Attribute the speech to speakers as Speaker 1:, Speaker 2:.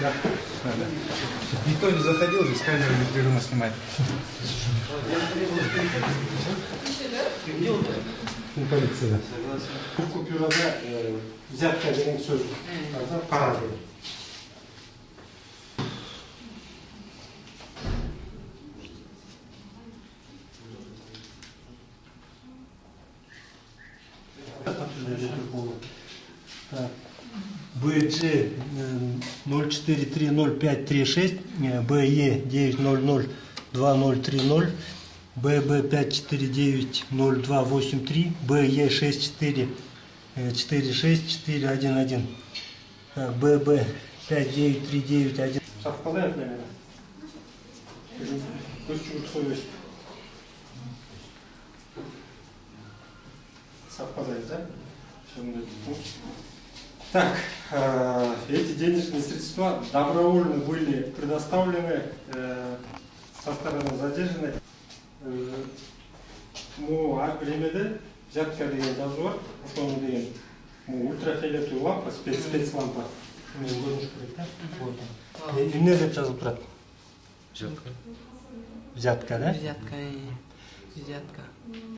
Speaker 1: Да. Никто не заходил, здесь камера непрерывно снимает. Полиция.
Speaker 2: Bu kupürada взятка деген сөз пара деген.
Speaker 3: БЖ 04300536, БЕ 9002030, ББ 5490283, БЕ 6446411, ББ 59391.
Speaker 2: Совпадает, наверное? Совпадает, да? Так, эти денежные средства добровольно были предоставлены со стороны задержанной. Времяде взятка деген жазу бар, ошону деген ультрафиолетовый лампа, спецлампа.
Speaker 3: Эмне деп жазылып турат? Взятка, да?
Speaker 4: Взятка.